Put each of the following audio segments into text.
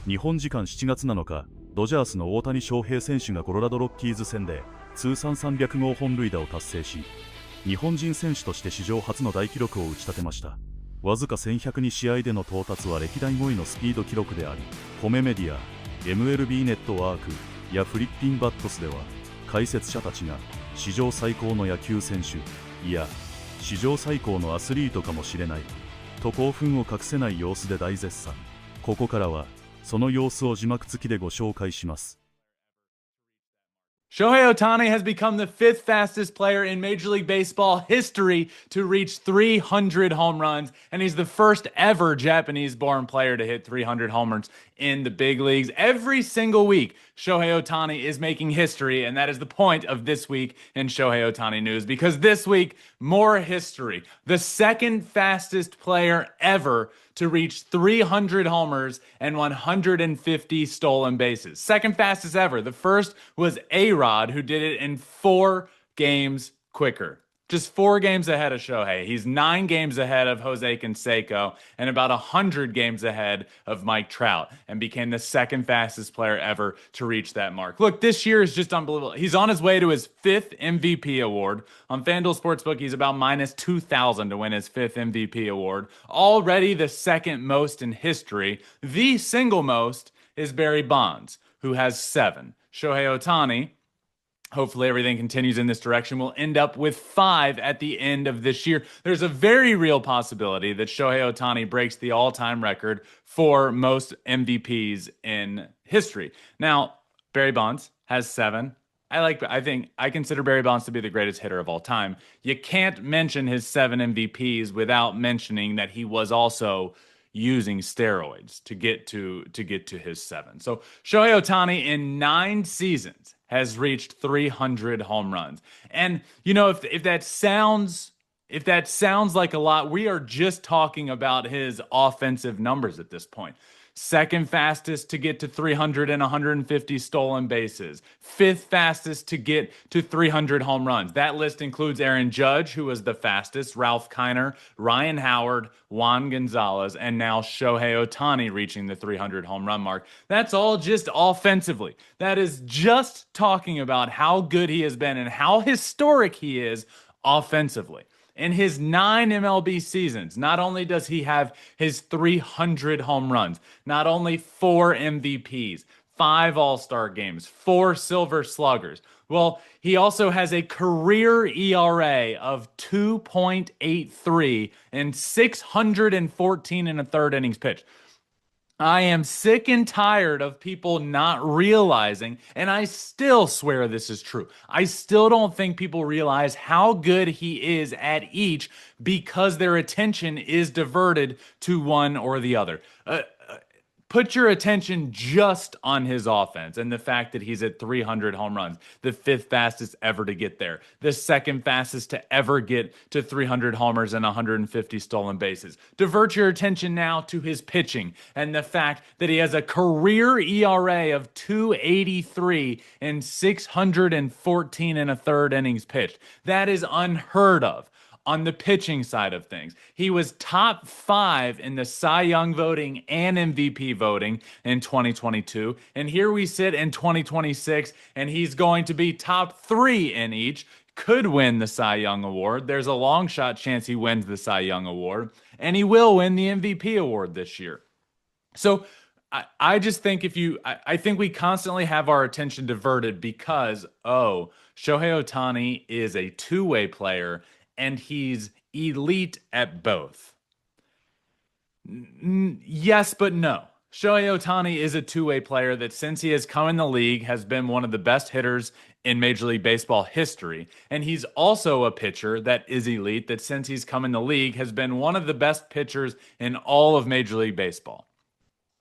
日本時間7月7日、ドジャースの大谷翔平選手がコロラドロッキーズ戦で通算300号本塁打を達成し、日本人選手として史上初の大記録を打ち立てました。わずか1102試合での到達は歴代5位のスピード記録であり、米メディア MLB ネットワークやフリッピンバットスでは解説者たちが史上最高の野球選手、いや史上最高のアスリートかもしれないと興奮を隠せない様子で大絶賛。ここからはその様子を字幕付きでご紹介します。Shohei Ohtani has become the fifth fastest player in Major League Baseball history to reach 300 home runs, and he's the first ever Japanese-born player to hit 300 homers in the big leagues. Every single week, Shohei Ohtani is making history, and that is the point of this week in Shohei Ohtani news, because this week, more history. The second fastest player ever to reach 300 homers and 150 stolen bases. Second fastest ever. The first was A-Rod, who did it in 4 games quicker. Just 4 games ahead of Shohei. He's 9 games ahead of Jose Canseco and about 100 games ahead of Mike Trout, and became the second fastest player ever to reach that mark. Look, this year is just unbelievable. He's on his way to his 5th MVP award. On FanDuel Sportsbook, he's about minus 2,000 to win his 5th MVP award. Already the second most in history. The single most is Barry Bonds, who has 7. Shohei Ohtani, hopefully everything continues in this direction, we'll end up with 5 at the end of this year. There's a very real possibility that Shohei Ohtani breaks the all-time record for most MVPs in history. Now, Barry Bonds has 7. I consider Barry Bonds to be the greatest hitter of all time. You can't mention his 7 MVPs without mentioning that he was also using steroids to get to his 7. So Shohei Ohtani in 9 seasons has reached 300 home runs. And you know, if that sounds like a lot, we are just talking about his offensive numbers at this point. Second fastest to get to 300 and 150 stolen bases. 5th fastest to get to 300 home runs. That list includes Aaron Judge, who was the fastest, Ralph Kiner, Ryan Howard, Juan Gonzalez, and now Shohei Ohtani reaching the 300 home run mark. That's all just offensively. That is just talking about how good he has been and how historic he is offensively. In his 9 MLB seasons, not only does he have his 300 home runs, not only 4 MVPs, 5 All-Star games, 4 Silver Sluggers. Well, he also has a career ERA of 2.83 and 614 and a third innings pitched. I am sick and tired of people not realizing, and I still swear this is true. I still don't think people realize how good he is at each because their attention is diverted to one or the other. Put your attention just on his offense and the fact that he's at 300 home runs, the 5th fastest ever to get there, the 2nd fastest to ever get to 300 homers and 150 stolen bases. Divert your attention now to his pitching and the fact that he has a career ERA of 2.83 and 614 and a third innings pitched. That is unheard of. On the pitching side of things, he was top 5 in the Cy Young voting and MVP voting in 2022. And here we sit in 2026, and he's going to be top 3 in each. Could win the Cy Young Award. There's a long shot chance he wins the Cy Young Award, and he will win the MVP award this year. So I just think I think we constantly have our attention diverted because, Shohei Ohtani is a two-way player, and he's elite at both. Yes, but no. Shohei Ohtani is a two-way player that since he has come in the league has been one of the best hitters in Major League Baseball history. And he's also a pitcher that is elite that since he's come in the league has been one of the best pitchers in all of Major League Baseball.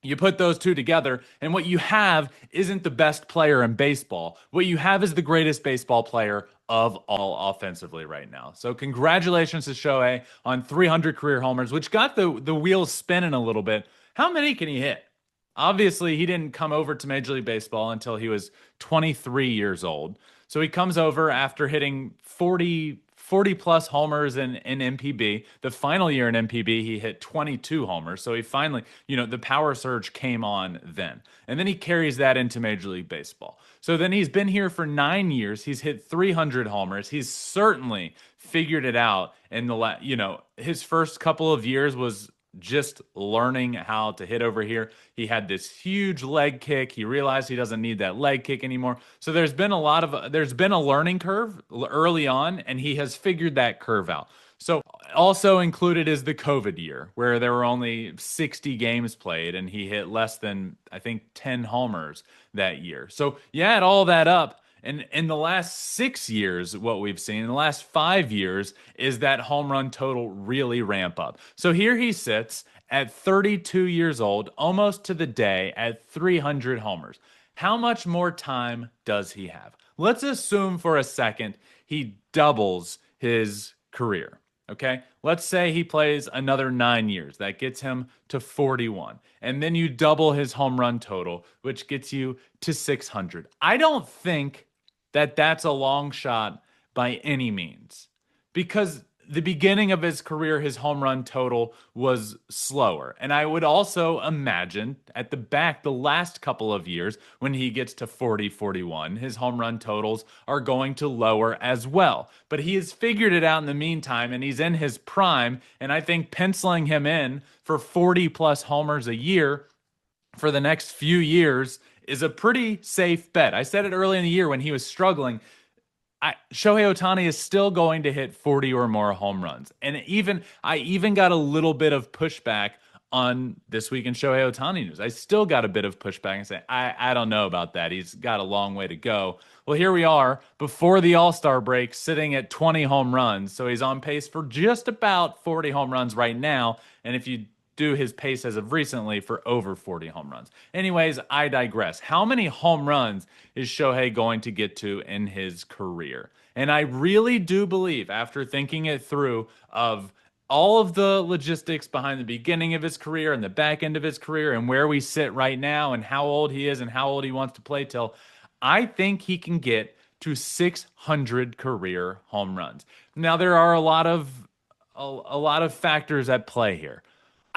You put those two together, and what you have isn't the best player in baseball. What you have is the greatest baseball player of all offensively right now. So congratulations to Shohei on 300 career homers, which got the wheels spinning a little bit. How many can he hit? Obviously, he didn't come over to Major League Baseball until he was 23 years old. So he comes over after hitting 40 40 plus homers in MPB. The final year in MPB, he hit 22 homers. So he finally, the power surge came on then. And then he carries that into Major League Baseball. So then he's been here for 9 years. He's hit 300 homers. He's certainly figured it out in his first couple of years was just learning how to hit over here. He had this huge leg kick. He realized he doesn't need that leg kick anymore. So there's been a learning curve early on, and he has figured that curve out. So also included is the COVID year, where there were only 60 games played, and he hit less than, I think, 10 homers that year. So you add all that up, and in the last 6 years, what we've seen, in the last 5 years, is that home run total really ramp up. So here he sits at 32 years old, almost to the day, at 300 homers. How much more time does he have? Let's assume for a second he doubles his career. Okay, let's say he plays another 9 years. That gets him to 41. And then you double his home run total, which gets you to 600. I don't think that that's a long shot by any means, because the beginning of his career, his home run total was slower. And I would also imagine at the last couple of years, when he gets to 40, 41, his home run totals are going to lower as well. But he has figured it out in the meantime, and he's in his prime. And I think penciling him in for 40 plus homers a year for the next few years is a pretty safe bet. I said it early in the year when he was struggling. Shohei Ohtani is still going to hit 40 or more home runs. And I even got a little bit of pushback on This Week in Shohei Ohtani News. I still got a bit of pushback and say, I don't know about that. He's got a long way to go. Well, here we are before the All-Star break, sitting at 20 home runs. So he's on pace for just about 40 home runs right now. And if you do his pace as of recently, for over 40 home runs. Anyways, I digress. How many home runs is Shohei going to get to in his career? And I really do believe, after thinking it through, of all of the logistics behind the beginning of his career and the back end of his career and where we sit right now and how old he is and how old he wants to play till, I think he can get to 600 career home runs. Now, there are a lot of factors at play here.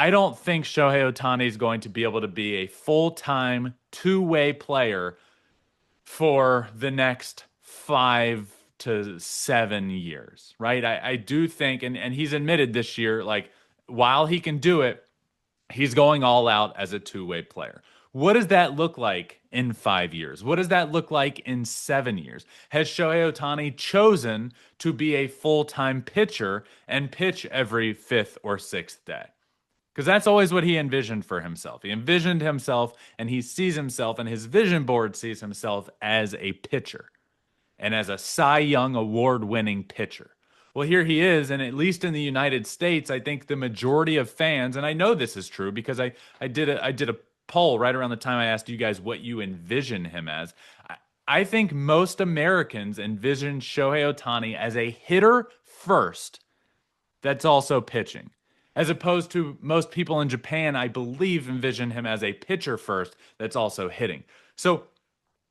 I don't think Shohei Ohtani is going to be able to be a full-time two-way player for the next 5 to 7 years, right? I do think, and he's admitted this year, like, while he can do it, he's going all out as a two-way player. What does that look like in 5 years? What does that look like in 7 years? Has Shohei Ohtani chosen to be a full-time pitcher and pitch every 5th or 6th day? Because that's always what he envisioned for himself. He envisioned himself, and he sees himself, and his vision board sees himself as a pitcher and as a Cy Young award-winning pitcher. Well, here he is, and at least in the United States, I think the majority of fans, and I know this is true because I did a poll right around the time I asked you guys what you envision him as. I think most Americans envision Shohei Ohtani as a hitter first that's also pitching. As opposed to most people in Japan, I believe, envision him as a pitcher first that's also hitting. So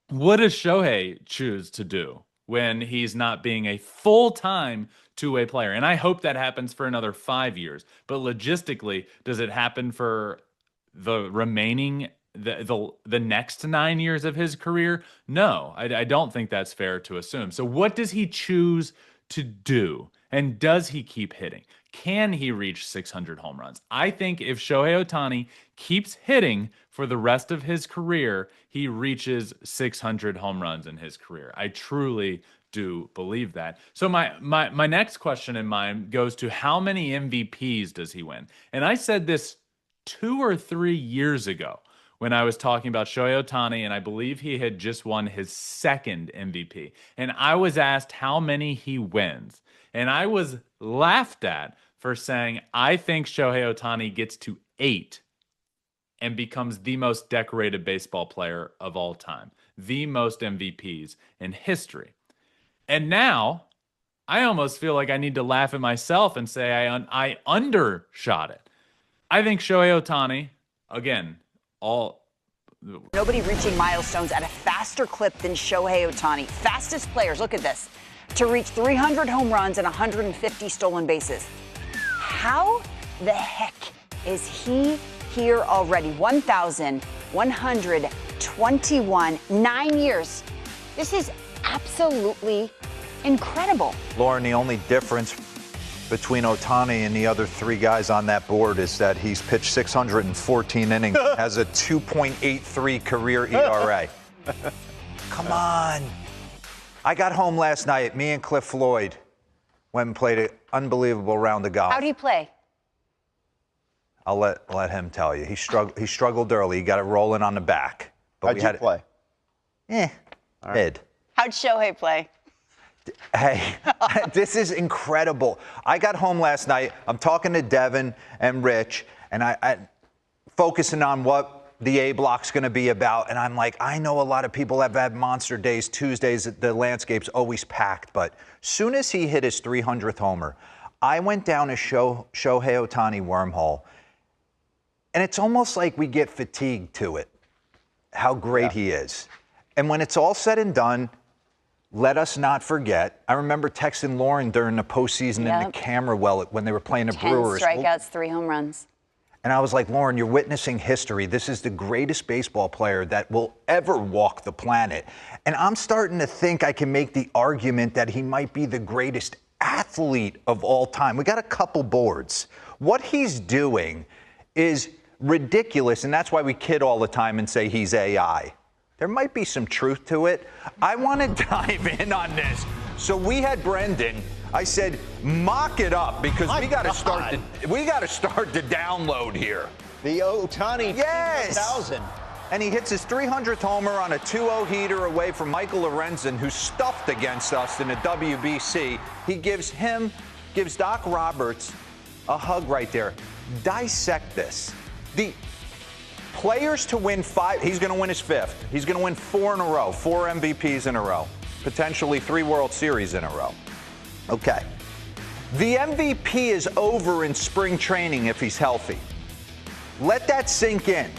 what does Shohei choose to do when he's not being a full-time two-way player? And I hope that happens for another 5 years. But logistically, does it happen for the remaining, the next 9 years of his career? No, I don't think that's fair to assume. So what does he choose to do? And does he keep hitting? Can he reach 600 home runs? I think if Shohei Ohtani keeps hitting for the rest of his career, he reaches 600 home runs in his career. I truly do believe that. So my next question in mind goes to how many MVPs does he win? And I said this 2 or 3 years ago when I was talking about Shohei Ohtani, and I believe he had just won his second MVP. And I was asked how many he wins. And I was laughed at for saying, I think Shohei Ohtani gets to 8 and becomes the most decorated baseball player of all time, the most MVPs in history. And now I almost feel like I need to laugh at myself and say I undershot it. I think Shohei Ohtani, again, nobody reaching milestones at a faster clip than Shohei Ohtani. Fastest players, look at this. to reach 300 home runs and 150 stolen bases. How the heck is he here already? 1,121, 9 years. This is absolutely incredible. Lauren, the only difference between Ohtani and the other three guys on that board is that he's pitched 614 innings, has a 2.83 career ERA. Come on. I got home last night. Me and Cliff Floyd went and played an unbelievable round of golf. How do you play? I'll let him tell you. He struggled early. He got it rolling on the back. But How'd you play? Mid. How'd Shohei play? Hey, this is incredible. I got home last night. I'm talking to Devin and Rich, and I focusing on what the A block's going to be about. And I'm like, I know a lot of people have had monster days. Tuesdays, the landscape's always packed. But soon as he hit his 300th homer, I went down a Shohei Ohtani wormhole. And it's almost like we get fatigued to it, how great he is. And when it's all said and done, let us not forget, I remember texting Lauren during the postseason in the camera when they were playing the 10 Brewers. strikeouts, 3 home runs. And I was like, Lauren, you're witnessing history. This is the greatest baseball player that will ever walk the planet. And I'm starting to think I can make the argument that he might be the greatest athlete of all time. We got a couple boards. What he's doing is ridiculous, and that's why we kid all the time and say he's AI. There might be some truth to it. I want to dive in on this. So we had Brendan. I said, mock it up because we got to start the download here. The Ohtani 2000. And he hits his 300th homer on a 2-0 heater away from Michael Lorenzen, who's stuffed against us in the WBC. He gives Doc Roberts a hug right there. Dissect this. The players to win 5, he's going to win his 5th. He's going to win 4 in a row, 4 MVPs in a row, potentially 3 World Series in a row. Okay. The MVP is over in spring training if he's healthy. Let that sink in.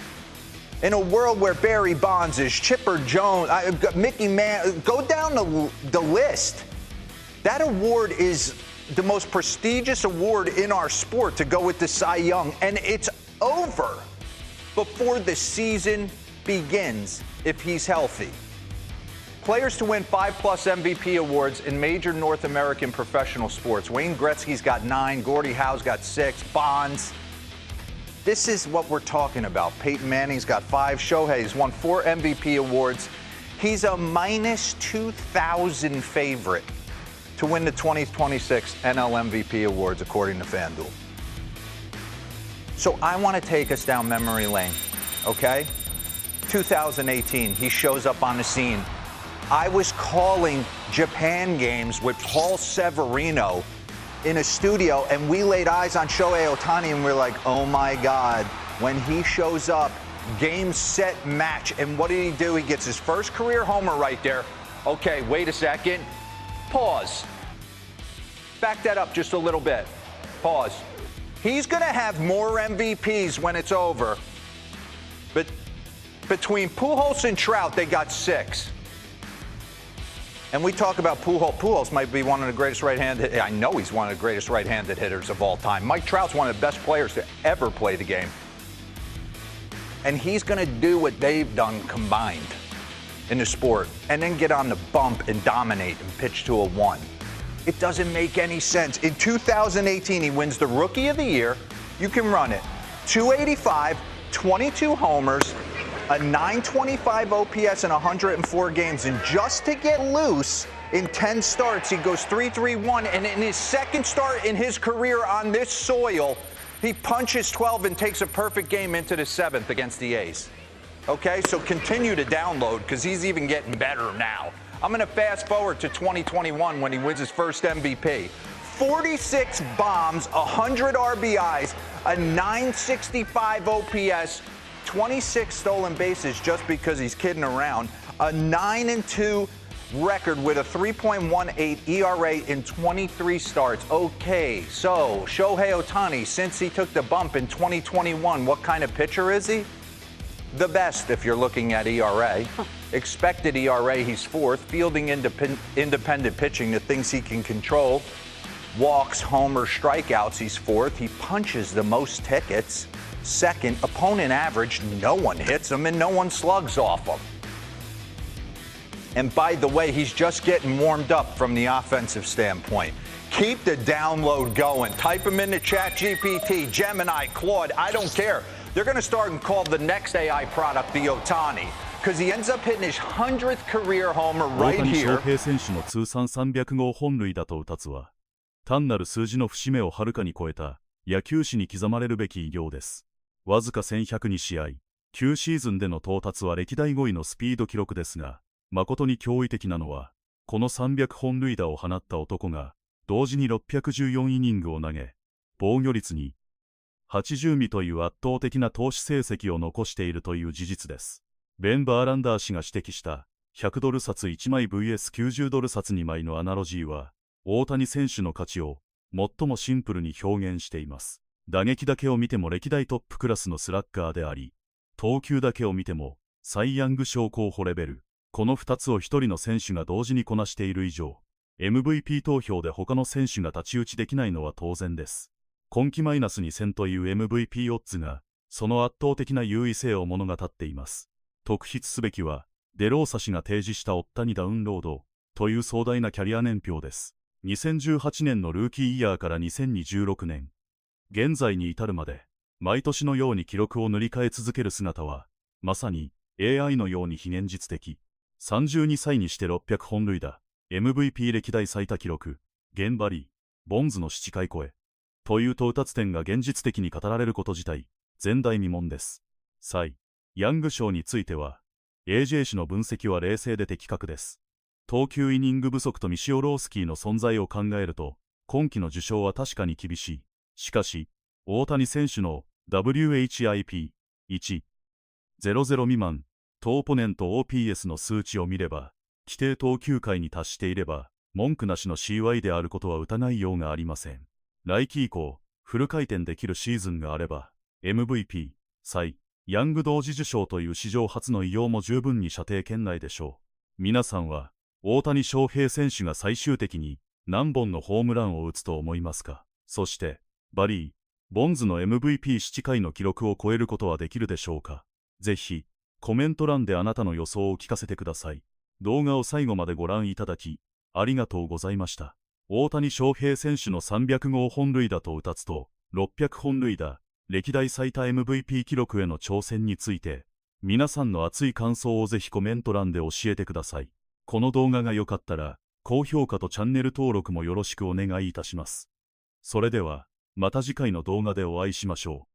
In a world where Barry Bonds is, Chipper Jones, Mickey Mantle, go down the list. That award is the most prestigious award in our sport to go with the Cy Young, and it's over before the season begins if he's healthy. Players to win 5+ MVP awards in major North American professional sports. Wayne Gretzky's got 9, Gordie Howe's got 6, Bonds. This is what we're talking about. Peyton Manning's got 5, Shohei's won 4 MVP awards. He's a minus 2,000 favorite to win the 2026 NL MVP awards, according to FanDuel. So I want to take us down memory lane, okay? 2018, he shows up on the scene. I was calling Japan games with Paul Severino in a studio, and we laid eyes on Shohei Ohtani, and we're like, oh my God, when he shows up, game, set, match. And what did he do? He gets his first career homer right there. Okay, wait a second. Pause. Back that up just a little bit. Pause. He's going to have more MVPs when it's over. But between Pujols and Trout, they got 6. And we talk about Pujols. Pujols might be one of the greatest right-handed. I know he's one of the greatest right-handed hitters of all time. Mike Trout's one of the best players to ever play the game. And he's going to do what they've done combined in the sport and then get on the bump and dominate and pitch to a 1. It doesn't make any sense. In 2018, he wins the Rookie of the Year. You can run it. 285, 22 homers, a 925 OPS in 104 games. And just to get loose, in 10 starts, he goes 3-3-1. And in his second start in his career on this soil, he punches 12 and takes a perfect game into the 7th against the A's. Okay, so continue to download because he's even getting better now. I'm going to fast forward to 2021 when he wins his first MVP. 46 bombs, 100 RBIs, a 965 OPS, 26 stolen bases just because he's kidding around, a 9-2 record with a 3.18 ERA in 23 starts. Okay, so Shohei Ohtani, since he took the bump in 2021, what kind of pitcher is he? The best if you're looking at ERA. Expected ERA, he's fourth. Fielding independent pitching, the things he can control. Walks, homers, strikeouts, he's fourth. He punches the most tickets. Second, opponent average, no one hits him and no one slugs off him. And by the way, he's just getting warmed up from the offensive standpoint. Keep the download going. Type him into ChatGPT, Gemini, Claude, I don't care. They're going to start and call the next AI product the Ohtani because he ends up hitting his 100th career homer 大 right 谷翔 here. 平選手の通算300号本塁打と打達は、単なる数字の節目をはるかに超えた野球史に刻まれるべき偉業です。わずか1102試合、9シーズンでの到達は歴代5位のスピード記録ですが、誠に驚異的なのは、この300本塁打を放った男が、同時に614イニングを投げ、防御率に80未という圧倒的な投手成績を残しているという事実です。バーランダー氏が指摘した100ドル札1枚 vs90 ドル札2枚のアナロジーは、大谷選手の価値を最もシンプルに表現しています。打撃だけを見ても歴代トップクラスのスラッガーであり、投球だけを見てもサイ・ヤング賞候補レベル。この2つを1人の選手が同時にこなしている以上、MVP 投票で他の選手が太刀打ちできないのは当然です。今季マイナス2000という MVP オッズが、その圧倒的な優位性を物語っています。特筆すべきは、デローサ氏が提示したオッタニダウンロードという壮大なキャリア年表です。2018年のルーキーイヤーから2026年、現在に至るまで、毎年のように記録を塗り替え続ける姿は、まさに AI のように非現実的。32歳にして600本塁打、MVP 歴代最多記録、現場リー、ボンズの7回超え、という到達点が現実的に語られること自体、前代未聞です。サイ・ヤング賞については、AJ 氏の分析は冷静で的確です。投球イニング不足とミシオロウスキーの存在を考えると、今季の受賞は確かに厳しい。しかし、大谷選手の WHIP1、00未満、とオポネント OPS の数値を見れば、規定投球回に達していれば、文句なしの CY であることは疑いようがありません。来季以降、フル回転できるシーズンがあれば、MVP、サイ・ヤング同時受賞という史上初の偉業も十分に射程圏内でしょう。皆さんは、大谷翔平選手が最終的に何本のホームランを打つと思いますか？そして、バリー、ボンズの MVP7 回の記録を超えることはできるでしょうか？ぜひ、コメント欄であなたの予想を聞かせてください。動画を最後までご覧いただき、ありがとうございました。大谷翔平選手の300号本塁打と打達と600本塁打、歴代最多 MVP 記録への挑戦について、皆さんの熱い感想をぜひコメント欄で教えてください。この動画が良かったら、高評価とチャンネル登録もよろしくお願いいたします。それでは、また次回の動画でお会いしましょう。